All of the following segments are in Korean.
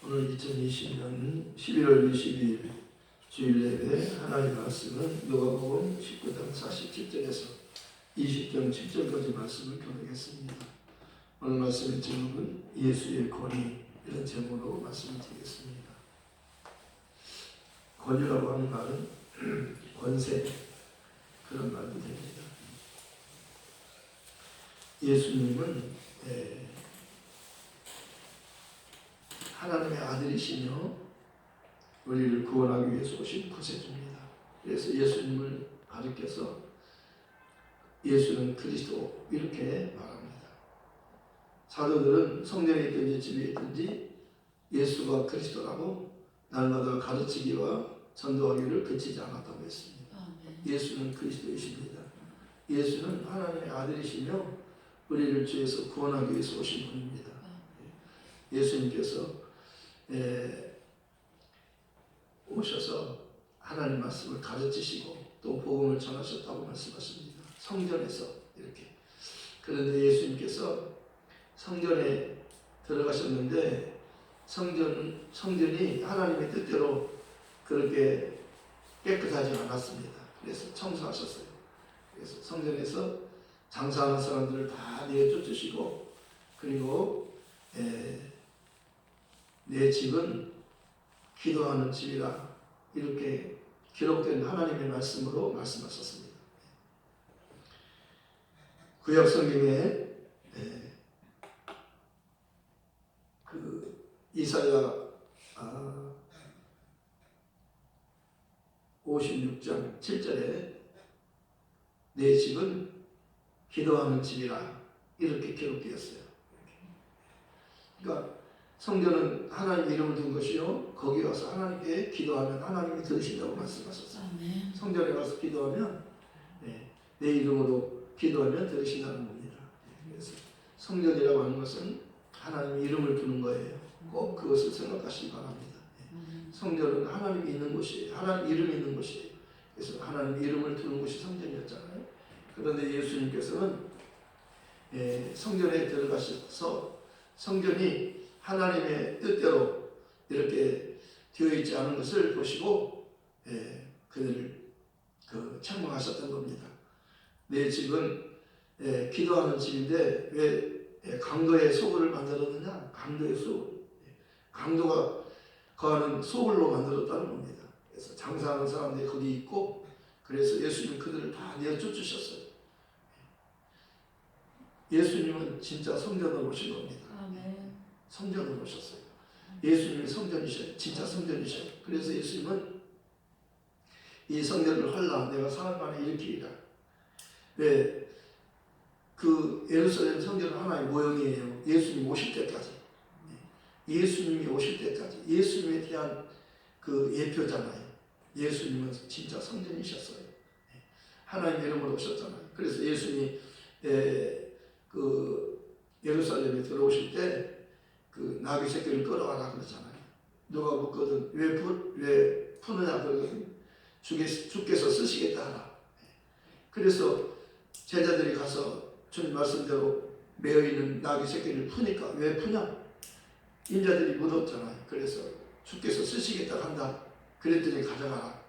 오늘 2020년 11월 22일 주일 예배 하나님 말씀은 누가복음 19장 47절에서 20장 7절까지 말씀을 교독했습니다. 오늘 말씀의 제목은 예수의 권위, 이런 제목으로 말씀을 드리겠습니다. 권위라고 하는 말은 권세, 그런 말도 됩니다. 예수님은 하나님의 아들이시며 우리를 구원하기 위해서 오신 구세주입니다. 그래서 예수님을 가리켜서 예수는 그리스도 이렇게 말합니다. 사도들은 성전에 있든지 집에 있든지 예수가 그리스도라고 날마다 가르치기와 전도하기를 그치지 않았다고 했습니다. 예수는 그리스도이십니다. 예수는 하나님의 아들이시며 우리를 죄에서 구원하기 위해서 오신 분입니다. 예수님께서 오셔서 하나님 말씀을 가르치시고 또 복음을 전하셨다고 말씀하십니다. 성전에서 이렇게. 그런데 예수님께서 성전에 들어가셨는데 성전이 하나님의 뜻대로 그렇게 깨끗하지 않았습니다. 그래서 청소하셨어요. 그래서 성전에서 장사하는 사람들을 다 내쫓으시고, 그리고 내 집은 기도하는 집이라 이렇게 기록된 하나님의 말씀으로 말씀하셨습니다. 구약 성경에 그 이사야 56장 7절에 내 집은 기도하는 집이라 이렇게 기록되었어요. 그러니까 성전은 하나님 이름을 둔 것이요, 거기 가서 하나님께 기도하면 하나님이 들으신다고 말씀하셨어요. 성전에 가서 기도하면 내 이름으로 기도하면 들으신다는 겁니다. 그래서 성전이라고 하는 것은 하나님 이름을 두는 거예요. 꼭 그것을 생각하시기 바랍니다. 성전은 하나님이 있는 곳이에요. 하나님 이름이 있는 곳이에요. 그래서 하나님 이름을 두는 곳이 성전이었잖아요. 그런데 예수님께서는 성전에 들어가셔서 성전이 하나님의 뜻대로 이렇게 되어 있지 않은 것을 보시고 그들을 책망하셨던 겁니다. 내 집은 기도하는 집인데 왜 강도의 소굴을 만들었느냐? 강도의 소굴, 강도가 거하는 소굴로 만들었다는 겁니다. 그래서 장사하는 사람들이 거기 있고, 그래서 예수님 그들을 다 내쫓으셨어요. 예수님은 진짜 성전으로 오신 겁니다. 성전으로 오셨어요. 예수님이 성전이셔요. 진짜 성전이셔요. 그래서 예수님은 이 성전을 헐라 내가 사흘 만에 일으키리라. 왜? 그 예루살렘 성전은 하나의 모형이에요. 예수님 오실 때까지. 예수님이 오실 때까지. 예수님에 대한 그 예표잖아요. 예수님은 진짜 성전이셨어요. 하나님 이름으로 오셨잖아요. 그래서 예수님이 그 예루살렘에 들어오실 때 그 나귀 새끼를 끌어와라 그러잖아요. 누가 묻거든 왜 푸느냐 그러거든. 주께서 쓰시겠다 하라. 그래서 제자들이 가서 주님 말씀대로 매어 있는 나귀 새끼를 푸니까 왜 푸냐? 인자들이 묻었잖아요. 그래서 주께서 쓰시겠다 한다. 그랬더니 가져가라.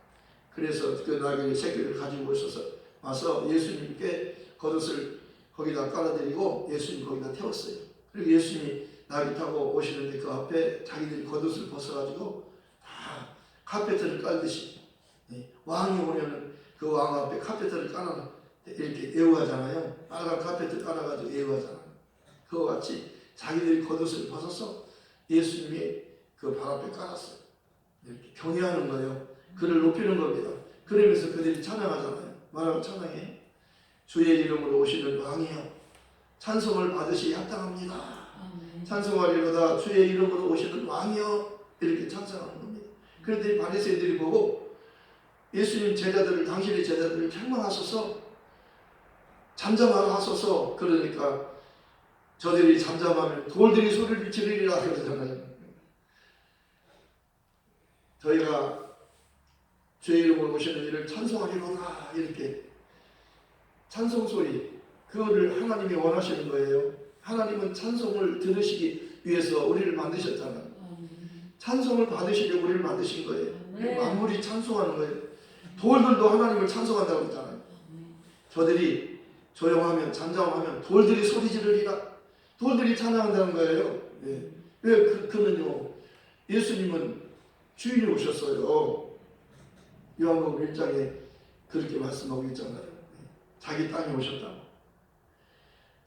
그래서 그 나귀 새끼를 가지고 오셔서 와서 예수님께 겉옷을 거기다 깔아드리고 예수님 거기다 태웠어요. 그리고 예수님이 나귀 타고 오시는데 그 앞에 자기들이 겉옷을 벗어가지고 다 카페트를 깔듯이, 왕이 오면은 그 왕 앞에 카페트를 깔아 이렇게 애우하잖아요. 빨간 카페트 깔아가지고 애우하잖아요. 그와 같이 자기들이 겉옷을 벗어서 예수님이 그 발 앞에 깔았어요. 이렇게 경외하는 거예요. 그를 높이는 겁니다. 그러면서 그들이 찬양하잖아요. 뭐라고 찬양해? 주의 이름으로 오시는 왕이여 찬송을 받으시 합당합니다. 찬송하리로다 주의 이름으로 오시는 왕이여 이렇게 찬송하는 겁니다. 그런데 바리새인들이 보고 예수님 제자들을, 당신의 제자들을 책망하소서, 잠잠하라 하소서. 그러니까 저들이 잠잠하면 돌들이 소리를 지르리라 그러잖아요. 저희가 주의 이름으로 오시는 이를 찬송하리로다 이렇게 찬송 소리, 그거를 하나님이 원하시는 거예요. 하나님은 찬송을 들으시기 위해서 우리를 만드셨잖아요. 찬송을 받으시려고 우리를 만드신 거예요. 네. 만물이 찬송하는 거예요. 돌들도 하나님을 찬송한다고 했잖아요. 저들이 조용하면 잠잠하면 돌들이 소리 지르리라. 돌들이 찬양한다는 거예요. 네. 왜 그는요, 예수님은 주인이 오셨어요. 요한복음 1장에 그렇게 말씀하고 있잖아요. 자기 땅에 오셨다고.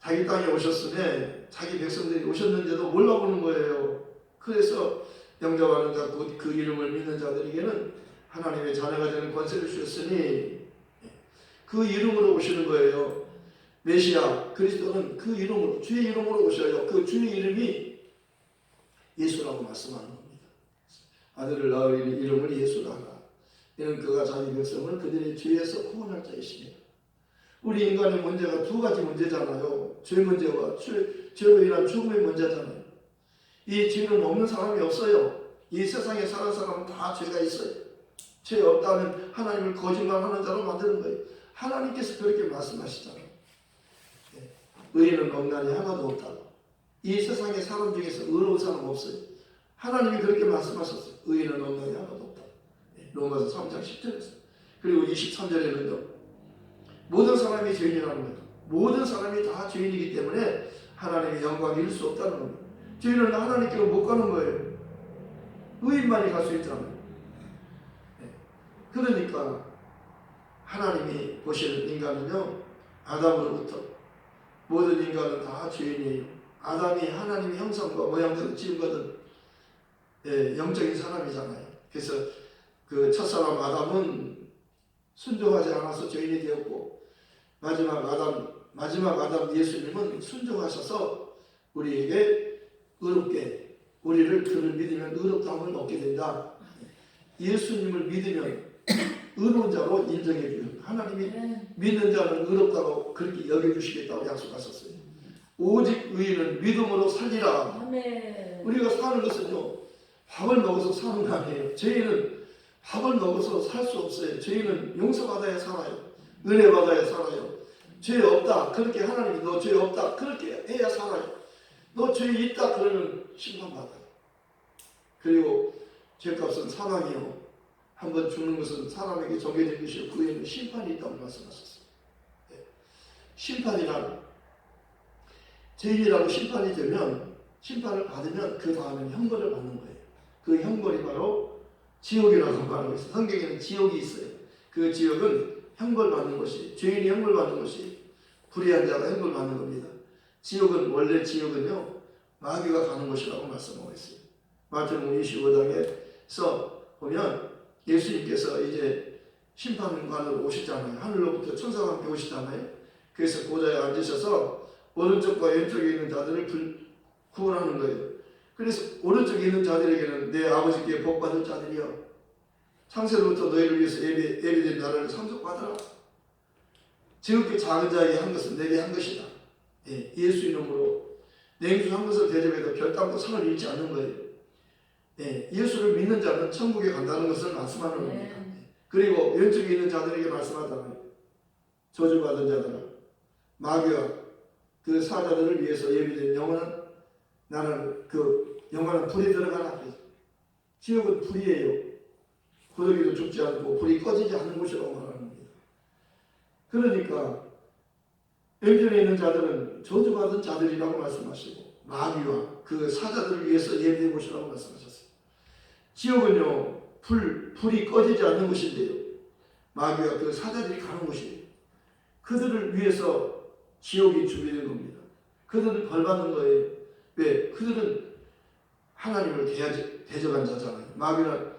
자기 땅에 오셨으면 자기 백성들이 오셨는데도 몰라보는 거예요. 그래서 영접하는 자, 곧 그 이름을 믿는 자들에게는 하나님의 자녀가 되는 권세를 주셨으니 그 이름으로 오시는 거예요. 메시아 그리스도는 그 이름으로, 주의 이름으로 오셔요. 그 주의 이름이 예수라고 말씀하는 겁니다. 아들을 낳을 이름을 예수라 하라. 이는 그가 자기 백성을 그들의 죄에서 구원할 자이십니다. 우리 인간의 문제가 두 가지 문제잖아요. 죄 문제와 죄로 인한 죽음의 문제잖아요. 이 죄는 없는 사람이 없어요. 이 세상에 사는 사람은 다 죄가 있어요. 죄 없다면 하나님을 거짓말하는 자로 만드는 거예요. 하나님께서 그렇게 말씀하시잖아요. 의인은 없나니 하나도 없다고. 이 세상에 사람 중에서 의로운 사람 없어요. 하나님이 그렇게 말씀하셨어요. 의인은 없나니 하나도 없다. 로마서 3장 10절에서. 그리고 23절에는요. 모든 사람이 죄인이라는 거예요. 모든 사람이 다 죄인이기 때문에 하나님의 영광을 이룰 수 없다는 겁니다. 죄인은 하나님께로 못 가는 거예요. 의인만이 갈 수 있잖아요. 그러니까 하나님이 보시는 인간은요, 아담으로부터 모든 인간은 다 죄인이에요. 아담이 하나님의 형상과 모양대로 지은 것은 영적인 사람이잖아요. 그래서 그 첫사람 아담은 순종하지 않아서 죄인이 되었고, 마지막 아담 예수님은 순종하셔서 우리에게 의롭게, 우리를 그를 믿으면 의롭다함을 얻게 된다. 예수님을 믿으면 의로운 자로 인정해 주는, 하나님이 믿는 자는 의롭다고 그렇게 여겨주시겠다고 약속하셨어요. 오직 의인은 믿음으로 살리라. 아멘. 우리가 사는 것은요, 밥을 먹어서 사는 거 아니에요. 죄인은 밥을 먹어서 살 수 없어요. 죄인은 용서받아야 살아요. 은혜 받아야 살아요. 죄 없다, 그렇게 하나님이 너 죄 없다, 그렇게 해야 살아요. 너 죄 있다 그러면 심판받아요. 그리고 죄값은 사망이요, 한번 죽는 것은 사람에게 정해진 것이요, 그 후에는 심판이 있다고 말씀하셨어요. 심판이란, 죄인이라고 심판이 되면, 심판을 받으면 그 다음에는 형벌을 받는 거예요. 그 형벌이 바로 지옥이라고 말하고 있어요. 성경에는 지옥이 있어요. 그 지옥은 형벌 받는 것이, 죄인이 형벌 받는 것이, 불의한 자가 형벌 받는 겁니다. 지옥은, 원래 지옥은요, 마귀가 가는 곳이라고 말씀하고 있어요. 마태복음 25장에서 보면 예수님께서 이제 심판관으로 오시잖아요. 하늘로부터 천사가 함께 오시잖아요. 그래서 보좌에 앉으셔서 오른쪽과 왼쪽에 있는 자들을 구원하는 거예요. 그래서 오른쪽에 있는 자들에게는 내 아버지께 복받을 자들이여, 창세로부터 너희를 위해서 예비된 나라를 상속받아라. 지극히 작은 자에게 한 것은 내게 한 것이다. 예수 이름으로 냉수한 것을 대접해도 별땅도 상을 잃지 않는 거예요. 예수를 믿는 자는 천국에 간다는 것을 말씀하는 겁니다. 그리고 왼쪽에 있는 자들에게 말씀하잖아요. 저주받은 자들아, 마귀와 그 사자들을 위해서 예비된 영원한, 나는 그 영원한 불이 들어가라. 지옥은 불이에요. 고독이도 죽지 않고 불이 꺼지지 않는 곳이라고 말하는 겁니다. 그러니까 왼편에 있는 자들은 저주받은 자들이라고 말씀하시고, 마귀와 그 사자들을 위해서 예비된 곳이라고 말씀하셨어요. 지옥은요, 불이 꺼지지 않는 곳인데요, 마귀와 그 사자들이 가는 곳이에요. 그들을 위해서 지옥이 준비된 겁니다. 그들은 벌받는 거예요. 왜? 그들은 하나님을 대적한 자잖아요. 마귀는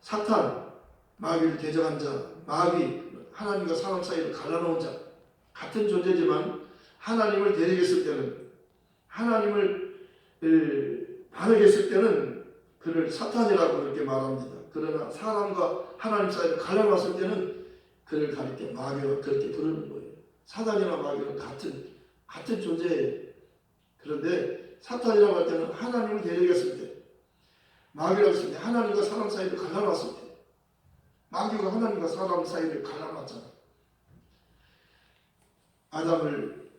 사탄, 마귀를 대적한 자, 마귀, 하나님과 사람 사이를 갈라놓은 자, 같은 존재지만 하나님을 대적했을 때는, 하나님을 반역했을 때는 그를 사탄이라고 그렇게 말합니다. 그러나 사람과 하나님 사이를 갈라놨을 때는 그를 가리켜 마귀와 그렇게 부르는 거예요. 사탄이나 마귀는 같은 존재예요. 그런데 사탄이라고 할 때는 하나님을 대적했을 때, 마귀라고 했을 때 하나님과 사람 사이를 갈라놨을 때, 마귀가 하나님과 사람 사이를 갈라놨잖아요. 아담을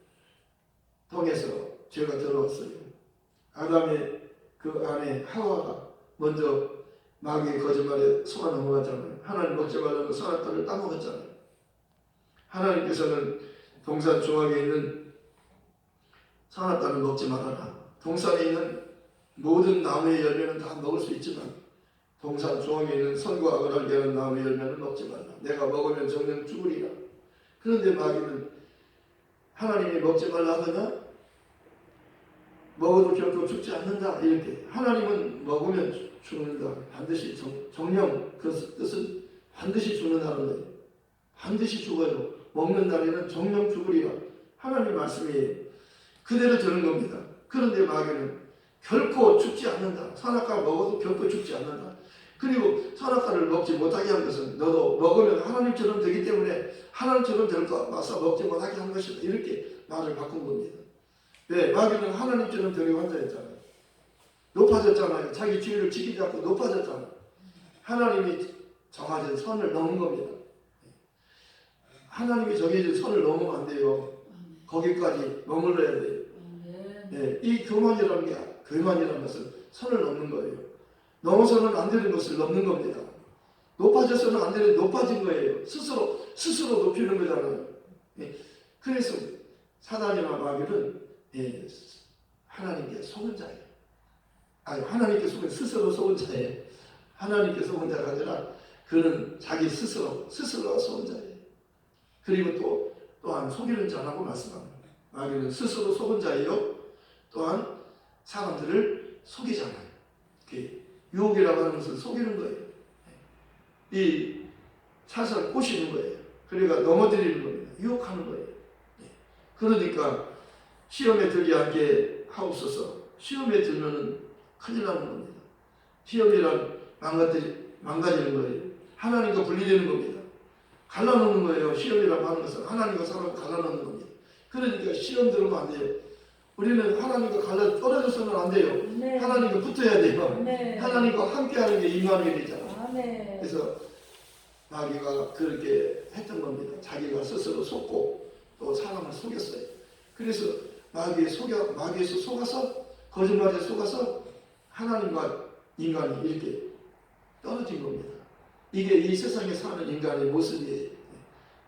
통해서 죄가 들어왔어요. 아담의 그 안에 하와가 먼저 마귀의 거짓말에 속아 넘어갔잖아요. 하나님 먹지 말라고 선악과를 따먹었잖아요. 하나님께서는 동산 중앙에 있는 선악과를 먹지 말아라. 동산에 있는 모든 나무의 열매는 다 먹을 수 있지만 동산 중앙에 있는 선과 악을 알게 하는 나무의 열매는 먹지 말라. 내가 먹으면 정녕 죽으리라. 그런데 마귀는 하나님이 먹지 말라 하더냐? 먹어도 결코 죽지 않는다. 이렇게 하나님은 먹으면 죽는다. 반드시 정령 그 뜻은 반드시 죽는다는 거예요. 반드시 죽어요. 먹는 날에는 정령 죽으리라. 하나님 말씀이에요. 그대로 되는 겁니다. 그런데 마귀는 결코 죽지 않는다. 선악과 먹어도 결코 죽지 않는다. 그리고 선악과를 먹지 못하게 한 것은 너도 먹으면 하나님처럼 되기 때문에 하나님처럼 될 것 같아서 먹지 못하게 한 것이다. 이렇게 말을 바꾼 겁니다. 네, 마귀는 하나님처럼 되려고 한다 했잖아요. 높아졌잖아요. 자기 주의를 지키지 않고 높아졌잖아요. 하나님이 정하신 선을 넘은 겁니다. 하나님이 정해진 선을 넘으면 안 돼요. 거기까지 머물러야 돼요. 네, 이 교만이라는 것은 선을 넘는 거예요. 넘어서는 안 되는 것을 넘는 겁니다. 높아져서는 안 되는 높아진 거예요. 스스로 높이는 거잖아요. 네, 그래서 사단이나 마귀는 하나님께 속은 자예요. 하나님께 속은 스스로 속은 자예요. 하나님께 속은 자가 아니라 그는 자기 스스로가 속은 자예요. 그리고 또한 속이는 자라고 말씀합니다. 마귀는 스스로 속은 자예요. 또한 사람들을 속이잖아요. 유혹이라고 하는 것은 속이는 거예요. 이 사슬 꼬시는 거예요. 그러니까 넘어뜨리는 겁니다. 유혹하는 거예요. 그러니까 시험에 들지 않게 하옵소서. 시험에 들면은 큰일 나는 겁니다. 시험이란 망가지는 거예요. 하나님과 분리되는 겁니다. 갈라놓는 거예요. 시험이라고 하는 것은 하나님과 사람을 갈라놓는 겁니다. 그러니까 시험 들으면 안 돼요. 우리는 하나님과 떨어져서는 안 돼요. 네. 하나님과 붙어야 돼요. 네. 하나님과 함께하는 게 임마누엘이잖아요. 네. 그래서 마귀가 그렇게 했던 겁니다. 자기가 스스로 속고 또 사람을 속였어요. 그래서 마귀에서 속아서 거짓말에 속아서 하나님과 인간이 이렇게 떨어진 겁니다. 이게 이 세상에 사는 인간의 모습이에요.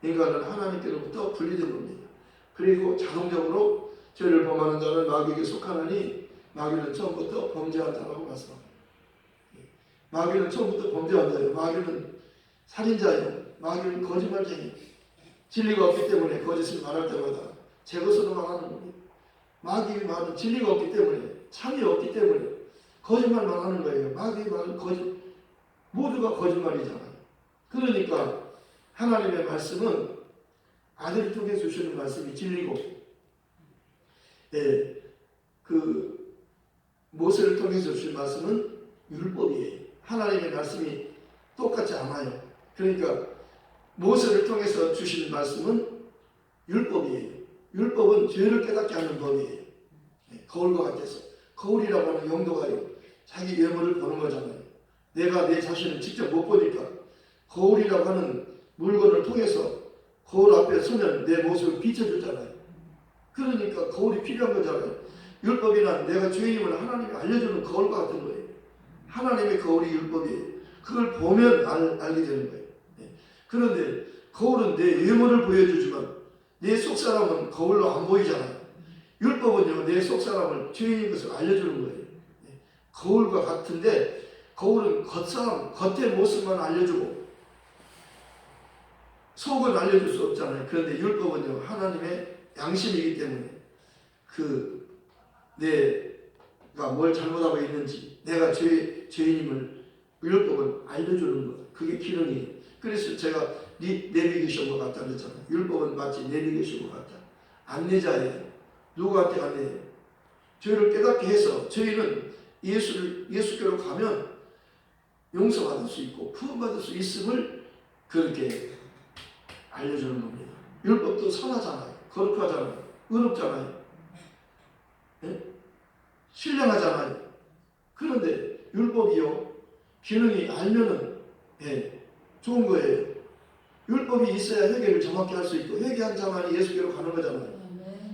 인간은 하나님께로부터 분리된 겁니다. 그리고 자동적으로 죄를 범하는 자는 마귀에게 속하느니 마귀는 처음부터 범죄한 자라고 말씀합니다. 마귀는 처음부터 범죄한 자예요. 마귀는 살인자예요. 마귀는 거짓말쟁이. 진리가 없기 때문에 거짓을 말할 때마다 제 것으로 말하는 겁니다. 마귀의 말은 진리가 없기 때문에 참이 없기 때문에 거짓말만 하는 거예요. 마귀의 말은 모두가 거짓말이잖아요. 그러니까 하나님의 말씀은 아들 통해 주시는 말씀이 진리고, 그 모세를 통해서 주신 말씀은 율법이에요. 하나님의 말씀이 똑같지 않아요. 그러니까 모세를 통해서 주신 말씀은 율법이에요. 율법은 죄를 깨닫게 하는 법이에요. 거울과 같아서. 거울이라고 하는 용도가요. 자기 외모를 보는 거잖아요. 내가 내 자신을 직접 못 보니까 거울이라고 하는 물건을 통해서 거울 앞에 서면 내 모습을 비춰주잖아요. 그러니까 거울이 필요한 거잖아요. 율법이란 내가 죄인임을 하나님이 알려주는 거울과 같은 거예요. 하나님의 거울이 율법이에요. 그걸 보면 알게 되는 거예요. 그런데 거울은 내 외모를 보여주지만 내 속사람은 거울로 안 보이잖아요. 율법은요, 내 속사람을 죄인인 것을 알려주는 거예요. 거울과 같은데 거울은 겉사람, 겉의 모습만 알려주고 속은 알려줄 수 없잖아요. 그런데 율법은요, 하나님의 양심이기 때문에 내가 뭘 잘못하고 있는지, 내가 죄인임을 율법은 알려주는 것. 그게 기능이에요. 그래서 제가 내비게이션과 같다 그랬잖아요. 율법은 마치 내비게이션과 같다. 안내자예요. 누구한테 안내해요? 죄를 깨닫게 해서 저희는 예수께로 가면 용서받을 수 있고 구원받을 수 있음을 그렇게 알려주는 겁니다. 율법도 선하잖아요. 거룩하잖아요. 의롭잖아요. 네? 신령하잖아요. 그런데 율법이요, 기능이 알면은 좋은 거예요. 율법이 있어야 회개를 정확히 할 수 있고 회개한 자만이 예수께로 가는 거잖아요.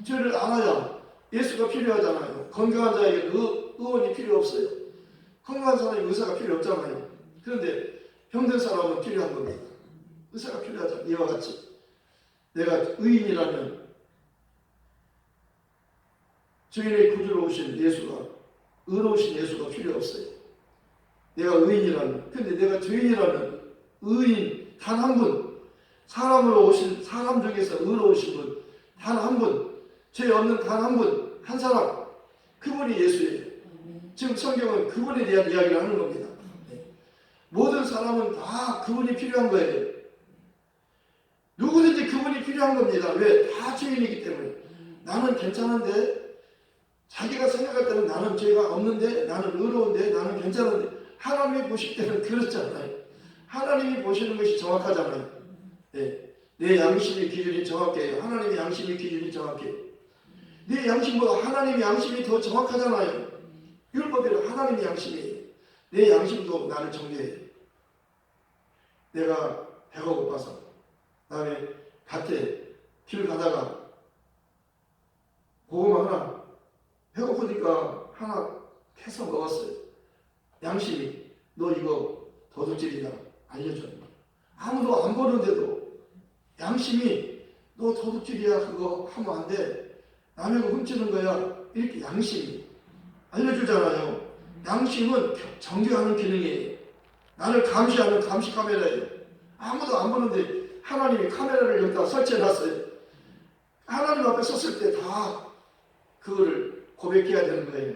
죄를 알아야 예수가 필요하잖아요. 건강한 자에게 의원이 필요 없어요. 건강한 사람이 의사가 필요 없잖아요. 그런데 병든 사람은 필요한 겁니다. 의사가 필요하죠. 이와 같이 내가 의인이라면 주인의 구주로 오신 예수가, 의로우신 예수가 필요 없어요. 내가 의인이라면, 근데 내가 죄인이라면 의인 단 한 분, 사람으로 오신, 사람 중에서 의로우신 분 단 한 분, 죄 없는 단 한 분, 한 사람, 그분이 예수예요. 지금 성경은 그분에 대한 이야기를 하는 겁니다. 모든 사람은 다 그분이 필요한 거예요. 누구든지 그분이 필요한 겁니다. 왜? 다 죄인이기 때문에. 나는 괜찮은데, 자기가 생각할 때는 나는 죄가 없는데, 나는 의로운데, 나는 괜찮은데, 하나님이 보실 때는 그렇잖아요. 하나님이 보시는 것이 정확하잖아요. 네. 내 양심의 기준이 정확해요. 하나님의 양심의 기준이 정확해요. 내 양심보다 하나님의 양심이 더 정확하잖아요. 율법에는 하나님의 양심이에요. 내 양심도 나를 정죄해요. 내가 배가 고파서 다음에 밭에 길 가다가 고구마 하나 배고프니까 하나 캐서 먹었어요. 양심이 너 이거 도둑질이다 알려줘요. 아무도 안 보는데도 양심이 너 도둑질이야 그거 하면 안 돼. 남의 거 훔치는 거야. 이렇게 양심이 알려주잖아요. 양심은 정죄하는 기능이에요. 나를 감시하는 감시 카메라예요. 아무도 안 보는데 하나님이 카메라를 여기다 설치해놨어요. 하나님 앞에 섰을 때 다 그거를 고백해야 되는 거예요.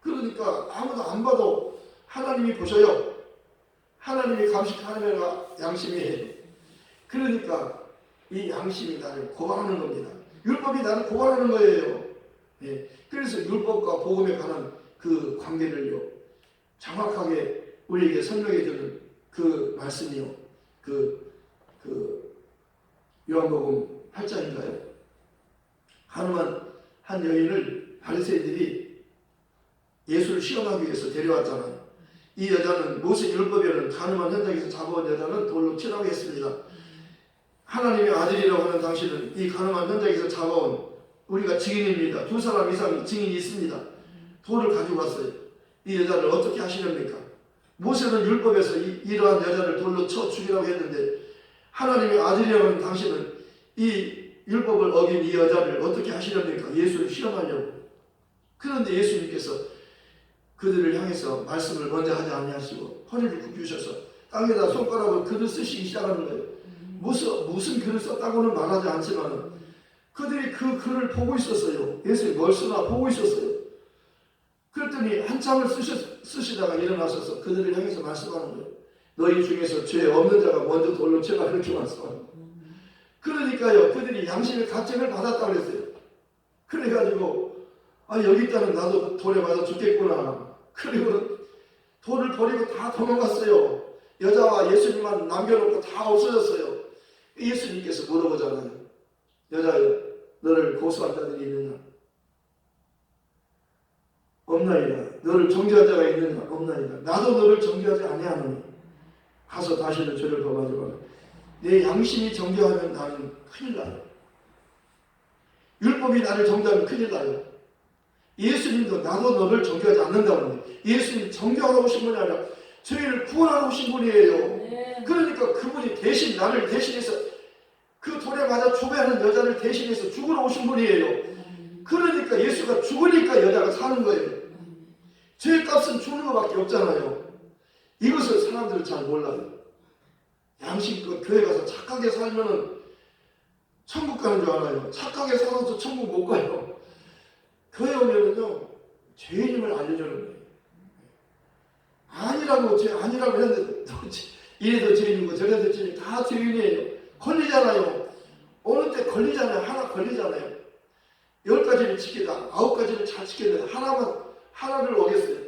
그러니까 아무도 안 봐도 하나님이 보셔요. 하나님이 감시 카메라 양심이에요. 그러니까 이 양심이 나를 고발하는 겁니다. 율법이 나를 고발하는 거예요. 예. 그래서 율법과 복음에 관한 그 관계를요 정확하게 우리에게 설명해 주는 그 말씀이요. 요한복음 8장인가요? 가늠한 한 여인을 바리새인들이 예수를 시험하기 위해서 데려왔잖아요. 이 여자는 모세 율법에는 가늠한 현장에서 잡아온 여자는 돌로 치라고 했습니다. 하나님의 아들이라고 하는 당신은 이 가늠한 현장에서 잡아온 우리가 증인입니다. 2사람 이상 증인이 있습니다. 돌을 가지고 왔어요. 이 여자를 어떻게 하시렵니까? 모세는 율법에서 이러한 여자를 돌로 쳐 죽이라고 했는데 하나님의 아들이라고 하는 당신은 이 율법을 어긴 이 여자를 어떻게 하시렵니까? 예수를 시험하려고. 그런데 예수님께서 그들을 향해서 말씀을 먼저 하지 아니하시고 허리를 굽히셔서 땅에다 손가락을 글을 쓰시기 시작하는 거예요. 무슨 글을 썼다고는 말하지 않지만 그들이 그 글을 보고 있었어요. 예수님이 뭘 쓰나 보고 있었어요. 그랬더니 한참을 쓰시다가 일어나셔서 그들을 향해서 말씀하는 거예요. 너희 중에서 죄 없는 자가 먼저 돌로 쳐라 그렇게 말씀하는 거예요. 그러니까요 그들이 양심의 가책을 받았다고 그랬어요. 그래가지고 여기 있다는 나도 돌에 맞아 죽겠구나. 그리고 돌을 버리고 다 도망갔어요. 여자와 예수님만 남겨놓고 다 없어졌어요. 예수님께서 물어보잖아요. 여자여 너를 고소한 자들이 있느냐? 없나이다. 너를 정죄한 자가 있느냐? 없나이다. 나도 너를 정죄하지 아니하노니 가서 다시는 죄를 범하지 마라. 내 양심이 정죄하면 나는 큰일 나요. 율법이 나를 정죄하면 큰일 나요. 예수님도 나도 너를 정죄하지 않는다는 거예요. 예수님 정죄하러 오신 분이 아니라 죄를 구원하러 오신 분이에요. 네. 그러니까 그분이 대신 나를 대신해서 그 돌에 맞아 죽어야 하는 여자를 대신해서 죽으러 오신 분이에요. 그러니까 예수가 죽으니까 여자가 사는 거예요. 죄값은 주는 것밖에 없잖아요. 이것을 사람들은 잘 몰라요. 양심껏 교회 가서 착하게 살면은 천국 가는 줄 알아요. 착하게 살아도 천국 못 가요. 교회 오면은요 죄인임을 알려주는 거예요. 아니라고 했는데 이래도 죄인이고 저래도 죄인이고 다 죄인이에요. 걸리잖아요. 어느 때 걸리잖아요. 하나 걸리잖아요. 10가지를 지키다 9가지를 잘 지켰는데 하나를 어겼어요.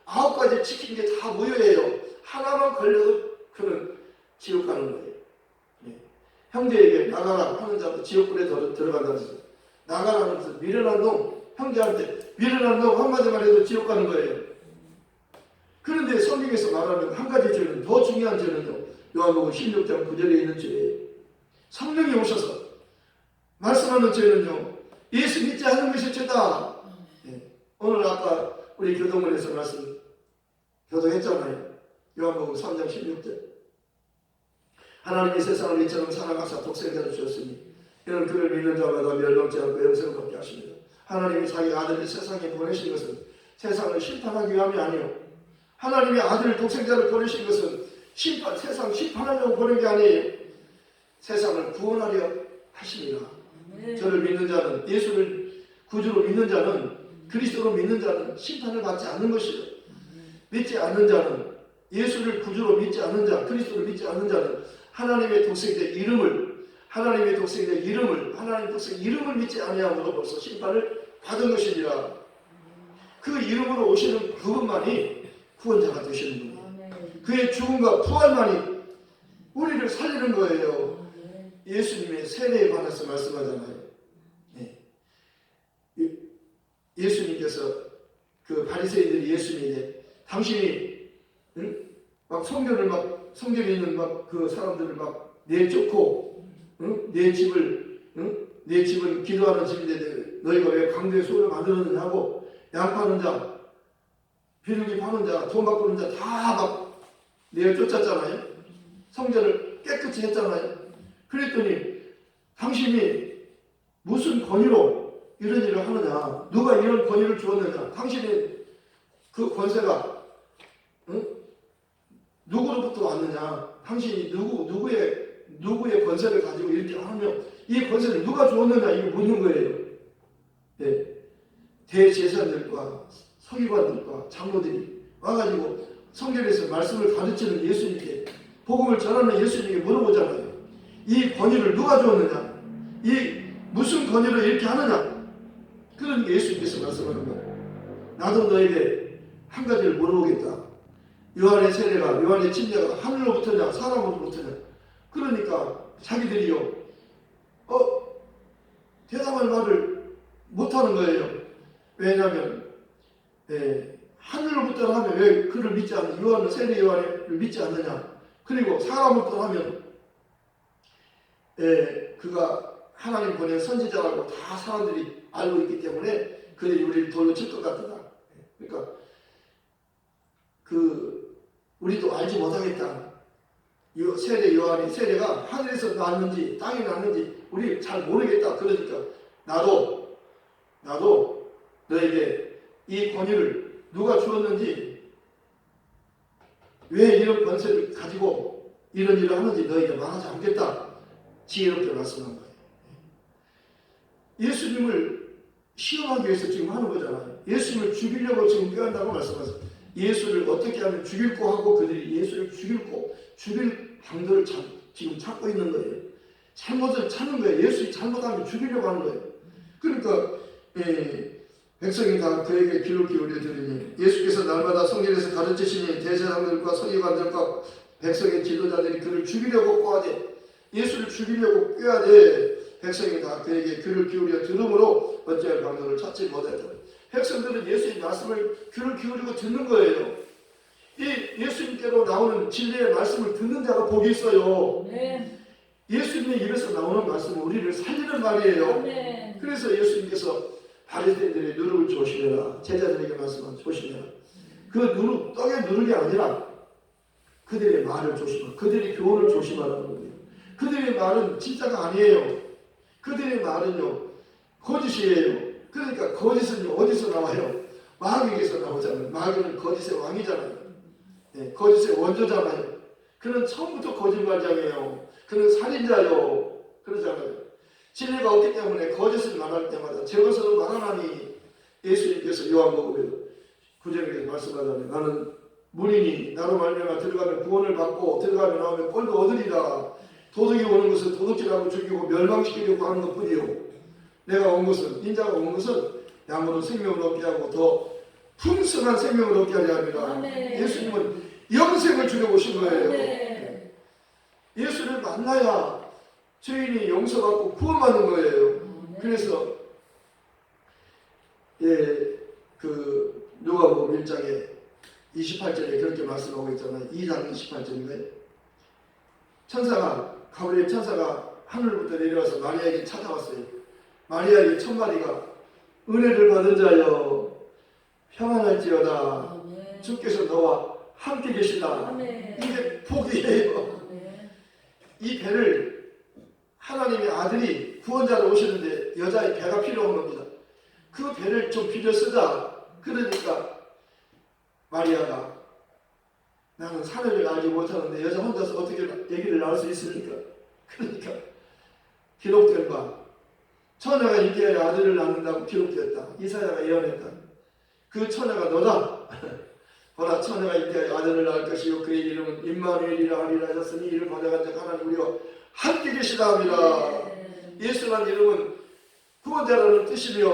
9가지 지킨 게 다 무효예요. 하나만 걸려도 그는 지옥 가는 거예요. 네. 형제에게 나가라 하는 자도 지옥불에 들어간다는 거예요. 나가라 하면서 미련한 놈, 형제한테 미련한 놈 한마디만 해도 지옥 가는 거예요. 그런데 성경에서 말하는 한 가지 죄는 더 중요한 죄는요. 요한복음 16장 9절에 있는 죄예요. 성령이 오셔서 말씀하는 죄는요. 예수 믿지 않는 것이 죄다. 네. 오늘 아까 우리 교동문에서 고백했잖아요. 요한복음 3장 16절. 하나님이 세상을 이처럼 사랑하사 독생자를 주었으니 이는 그를 믿는 자마다 멸망치 않고 영생을 얻게 하십니다. 하나님이 자기 아들을 세상에 보내신 것은 세상을 심판하기 위함이 아니요, 하나님이 아들 독생자를 보내신 것은 세상 심판하려고 보낸 게 아니에요. 세상을 구원하려 하십니다. 저를 믿는 자는, 예수를 구주로 믿는 자는, 그리스도로 믿는 자는 심판을 받지 않는 것이요, 믿지 않는 자는, 예수를 구주로 믿지 않는 자, 그리스도를 믿지 않는 자는 하나님의 독생자 이름을 믿지 아니함으로 벌써 심판을 받은 것이니라. 그 이름으로 오시는 그분만이 구원자가 되시는 분이에요. 그의 죽음과 부활만이 우리를 살리는 거예요. 예수님의 세례에 관해서 말씀하잖아요. 예수님께서 그 바리새인들이 예수님에게 당신이 막 성전에 있는 그 사람들을 막 내쫓고 내 집은 기도하는 집인데 너희가 왜 강도의 소를 만들었느냐 하고 양 파는 자, 비둘기 파는 자, 돈 바꾸는 자 다 막 내쫓았잖아요. 성전을 깨끗이 했잖아요. 그랬더니 당신이 무슨 권위로 이런 일을 하느냐, 누가 이런 권위를 주었느냐, 당신의 그 권세가 누구로부터 왔느냐, 당신이 누구의 권세를 가지고 이렇게 하며 이 권세를 누가 주었느냐, 이거 묻는 거예요. 네. 대제사장들과 서기관들과 장로들이 와가지고 성전에서 말씀을 가르치는 예수님께, 복음을 전하는 예수님께 물어보잖아요. 이 권위를 누가 주었느냐, 이 무슨 권위로 이렇게 하느냐. 그러니까 예수님께서 말씀하는 거예요. 나도 너에게 한 가지를 물어보겠다. 요한의 세례가, 요한의 침례가 하늘로부터냐 사람으로부터냐. 그러니까 자기들이요 대답할 말을 못하는 거예요. 왜냐하면 하늘로부터 하면 왜 그를 믿지 않느냐, 요한은 세례 요한을 믿지 않느냐. 그리고 사람부터 하면 그가 하나님 보낸 선지자라고 다 사람들이 알고 있기 때문에 그들이 우리를 돌로 칠 것 같다. 그러니까 우리도 알지 못하겠다. 세례가 하늘에서 났는지 땅에 났는지 우리 잘 모르겠다. 그러니까 나도 너에게 이 권위를 누가 주었는지, 왜 이런 권세를 가지고 이런 일을 하는지 너에게 말하지 않겠다. 지혜롭게 말씀한 거예요. 예수님을 시험하기 위해서 지금 하는 거잖아요. 예수님을 죽이려고 지금 꾀한다고 말씀하세요. 예수를 어떻게 하면 죽일고 하고 그들이 예수를 죽일 방도를 지금 찾고 있는 거예요. 잘못을 찾는 거예요. 예수를 잘못하면 죽이려고 하는 거예요. 그러니까 백성이 다 그에게 귀를 기울여 들으니 예수께서 날마다 성전에서 가르치시니 대제사장들과 서기관들과 백성의 지도자들이 그를 죽이려고 꾀하되, 예수를 죽이려고 꾀하되 백성이 다 그에게 귀를 기울여 들으므로 어찌할 방도를 찾지 못했다. 백성들은 예수의 말씀을 귀를 기울이고 듣는 거예요. 이 예수님께로 나오는 진리의 말씀을 듣는 자가 복이 있어요. 예수님의 입에서 나오는 말씀은 우리를 살리는 말이에요. 그래서 예수님께서 바리새인들의 누룩을 조심해라, 제자들에게 말씀한 조심해라. 그 떡에 누룩이 아니라 그들의 말을 조심하라, 그들의 교훈을 조심하라는 거예요. 그들의 말은 진짜가 아니에요. 그들의 말은요 거짓이에요. 그러니까 거짓은 어디서 나와요? 마귀에게서 나오잖아요. 마귀는 거짓의 왕이잖아요. 거짓의 원조잖아요. 그는 처음부터 거짓말장이에요. 그는 살인자요. 그러잖아요. 진리가 없기 때문에 거짓을 말할 때마다 제 것으로 말하나니, 예수님께서 요한복음에 9절에 말씀하잖아요. 나는 문이니 나로 말미암아 들어가면 구원을 받고 들어가면 나오면 꼴도 얻으리라. 도둑이 오는 것은 도둑질하고 죽이고 멸망시키려고 하는 것뿐이요, 내가 온 것은, 인자가 온 것은 양으로 생명을 얻게 하고 더 풍성한 생명을 얻게 하려 합니다. 예수님은 영생을 주려고 오신 거예요. 예수를 만나야 죄인이 용서받고 구원받는 거예요. 그래서 누가복음 1장에 28절에 그렇게 말씀하고 있잖아요. 2장 28절인가요? 가브리엘 천사가 하늘부터 내려와서 마리아에게 찾아왔어요. 마리아에게 첫 마디가 은혜를 받은 자여 평안할지어다. 주께서 너와 함께 계시다. 아멘. 이게 복이에요. 아멘. 이 배를 하나님의 아들이 구원자로 오시는데 여자의 배가 필요한 겁니다. 그 배를 좀 빌려 쓰자. 그러니까 마리아가 나는 사내를 알지 못하는데 여자 혼자서 어떻게 아기를 낳을 수 있습니까? 그러니까 기록된 바 처녀가 이때에 아들을 낳는다고 기록되었다. 이사야가 예언했다. 그 처녀가 너다. 보라 처녀가 이때에 아들을 낳을 것이요 그의 이름은 임마누엘이라 하리라 하셨으니 이를 받아간 자 하나님 우리와 함께 계시다 합니다. 예수라는 이름은 구원자라는 뜻이며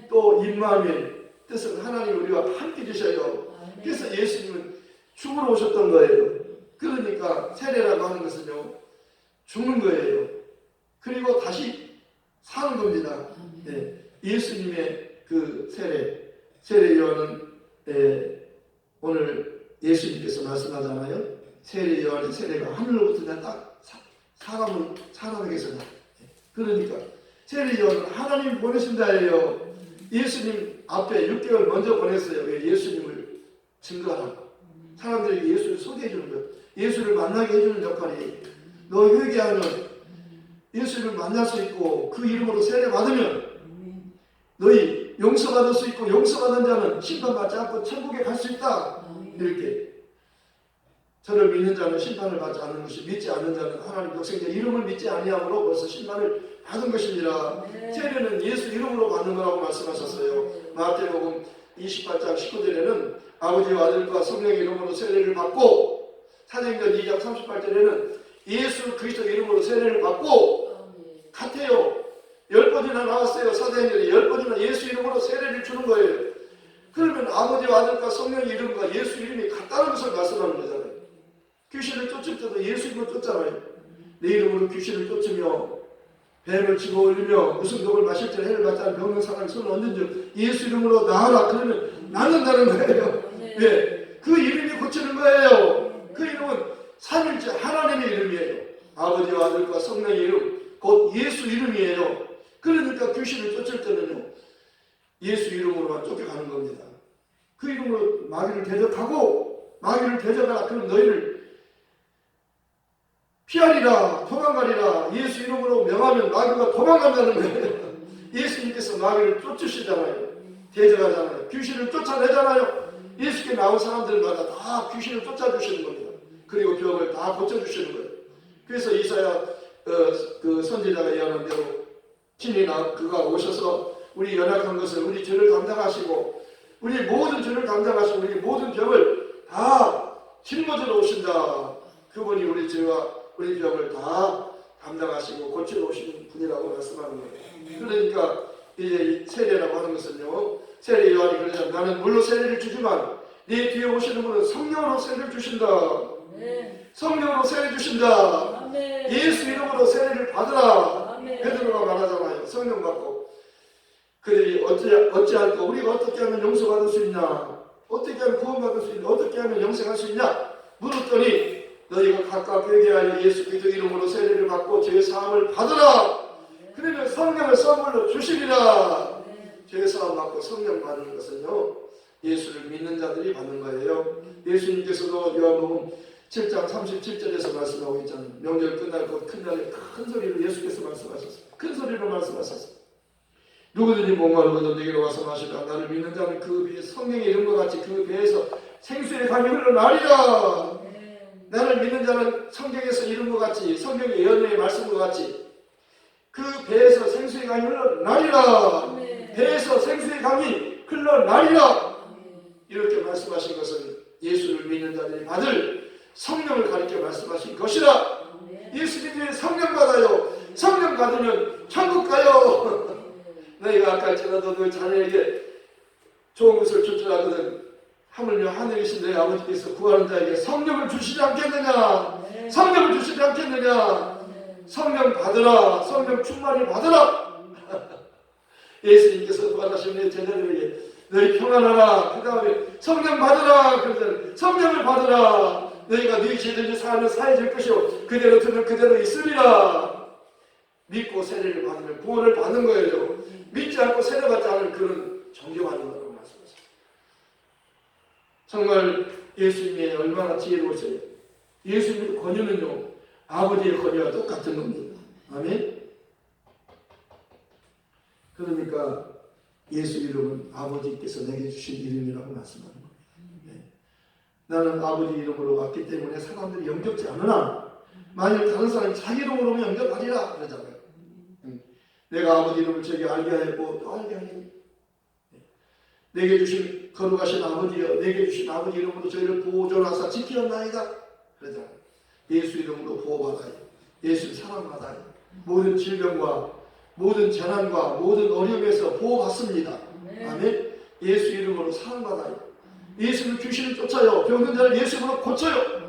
또 임마누엘 뜻은 하나님 우리와 함께 계셔요. 그래서 예수님은 죽으러 오셨던 거예요. 그러니까 세례라고 하는 것은요 죽는 거예요. 그리고 다시 사는 겁니다. 네. 예수님의 그 세례 요한은 오늘 예수님께서 말씀하잖아요. 세례 요한의 세례가 하늘로부터 그냥 딱 사람에게서 나. 그러니까 세례 요한은 하나님 보내신 자예요. 예수님 앞에 6개월 먼저 보냈어요. 왜? 예수님을 증거하라고. 사람들에게 예수를 소개해 주는 것, 예수를 만나게 해주는 역할이. 너 회개하면 예수를 만날 수 있고 그 이름으로 세례 받으면 너희 용서받을 수 있고 용서받은 자는 심판받지 않고 천국에 갈 수 있다. 이렇게 저를 믿는 자는 심판을 받지 않는 것이 믿지 않는 자는 하나님 독생자 이름을 믿지 아니함으로 벌써 심판을 받은 것이니라. 세례는 예수 이름으로 받는 거라고 말씀하셨어요. 마태복음 28장 19절에는 아버지와 아들과 성령의 이름으로 세례를 받고 사도행전 2장 38절에는 예수 그리스도 이름으로 세례를 받고 같아요. 10번이나 나왔어요. 사도행전에 10번이나 예수 이름으로 세례를 주는 거예요. 그러면 아버지와 아들과 성령의 이름과 예수 이름이 같다는 것을 말씀하는 거잖아요. 귀신을 쫓을 때도 예수 이름으로 쫓잖아요. 내 이름으로 귀신을 쫓으며 뱀을 집어올리며 무슨 독을 마실 때 해를 받지 않은 병든 사람이 손을 얹은 줄 예수 이름으로 나아라. 그러면 낫는다는 거예요. 네. 그 이름이 고치는 거예요. 그 이름은 삼일째 하나님의 이름이에요. 아버지와 아들과 성령의 이름 곧 예수 이름이에요. 그러니까 귀신을 쫓을 때는요 예수 이름으로만 쫓겨가는 겁니다. 그 이름으로 마귀를 대적하고 마귀를 대적하라. 그럼 너희를 피하리라 도망가리라. 예수 이름으로 명하면 마귀가 도망간다는 거예요. 예수님께서 마귀를 쫓으시잖아요. 대적하잖아요. 귀신을 쫓아내잖아요. 예수께 나온 사람들마다 다 귀신을 쫓아주시는 겁니다. 그리고 병을 다 고쳐주시는 거예요. 그래서 이사야 그 선지자가 예언한 대로 신이 그가 오셔서 우리 연약한 것을 우리 죄를 담당하시고 우리 모든 죄를 담당하시고 우리 모든 병을 다 짊어지러 오신다. 그분이 우리 죄와 우리 병을 다 담당하시고 고치러 오시는 분이라고 말씀하는 거예요. 그러니까 이제 세례라고 하는 것은요 세례 요한이 그러잖아요. 나는 물로 세례를 주지만 네 뒤에 오시는 분은 성령으로 세례를 주신다. 성령으로 세례 주신다. 아멘. 예수 이름으로 세례를 받으라. 아멘. 베드로가 말하잖아요. 성령 받고 그들이 어찌할까 우리가 어떻게 하면 용서받을 수 있냐, 어떻게 하면 구원받을 수 있냐, 어떻게 하면 영생할 수 있냐 물었더니 너희가 각각 회개하여 예수 그리스도 이름으로 세례를 받고 죄 사함을 받으라. 그러면 성령을 선물로 주시리라. 죄 사함 받고 성령 받는 것은요 예수를 믿는 자들이 받는 거예요. 예수님께서도 요한복음 7장 37절에서 말씀하고 있잖아요. 명절 끝날 곧 큰 날에 큰 소리로 예수께서 말씀하셨어요. 큰 소리로 말씀하셨어요. 누구든지 목마르거든 내게로 와서 마시라. 나를 믿는 자는 그 배에 성령의 이름과 같이 그 배에서 생수의 강이 흘러나리라. 나를 믿는 자는 성경에서 이름과 같이 성경의 예언의 말씀과 같이 그 배에서 생수의 강이 흘러나리라. 배에서 생수의 강이 흘러나리라. 이렇게 말씀하신 것은 예수를 믿는 자들이 받을 성령을 가리켜 말씀하신 것이라. 예수님이 성령 받아요. 성령 받으면 천국 가요. 너희가 아까처럼도 너 자녀에게 좋은 것을 줄 줄 알거든 하물며 하늘에 계신 너희 아버지께서 구하는 자에게 성령을 주시지 않겠느냐. 성령을 주시지 않겠느냐. 성령 받으라. 성령 충만히 받으라. 예수님께서 구하신 너희 제자들에게 너희 평안하라. 그 다음에 성령 받으라. 그러더니 성령을 받으라. 너희가 너희 죄들이 사하면 사해질 것이요 그대로 두면 그대로 있으리라. 믿고 세례를 받으면 구원을 받는 거예요. 믿지 않고 세례받지 않은 그런 정죄받는 거라고 말씀하셨어요. 정말 예수님이 얼마나 지혜로우세요. 예수님의 권유는요, 아버지의 권유와 똑같은 겁니다. 아멘. 그러니까 예수 이름은 아버지께서 내게 주신 이름이라고 말씀하는 겁니다. 네. 나는 아버지 이름으로 왔기 때문에 사람들이 영접지 않으나 만일 다른 사람이 자기 이름으로 오면 영접하리라 그러잖아요. 내가 아버지 이름을 저에게 알게 하였고 또 알게 하리니 내게 주신 거룩하신 아버지여 내게 주신 아버지 이름으로 저희를 보존하사 지키었나이다 그러잖아요. 예수 이름으로 보호받아요. 예수 사랑받아요. 모든 질병과 모든 재난과 모든 어려움에서 보호받습니다. 아멘. 예수 이름으로 사랑받아요. 예수를 귀신을 쫓아요. 병든 자를 예수 이름으로 고쳐요.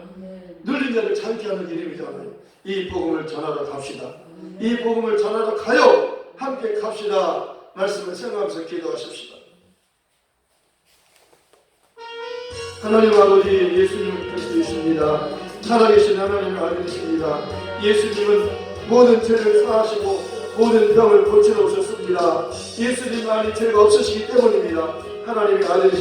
눌린 자를 자유케 하는 이름이잖아요. 이 복음을 전하러 갑시다. 이 복음을 전하러 가요. 함께 갑시다. 말씀을 생각하면서 기도하십시다. 하나님 아버지 예수님 그리스도이십니다. 살아계신 하나님의 아들이십니다. 예수님은 모든 죄를 사하시고 모든 병을 고치러 오셨습니다. 예수님만이 죄가 없으시기 때문입니다. 하나님의 아들이십니다.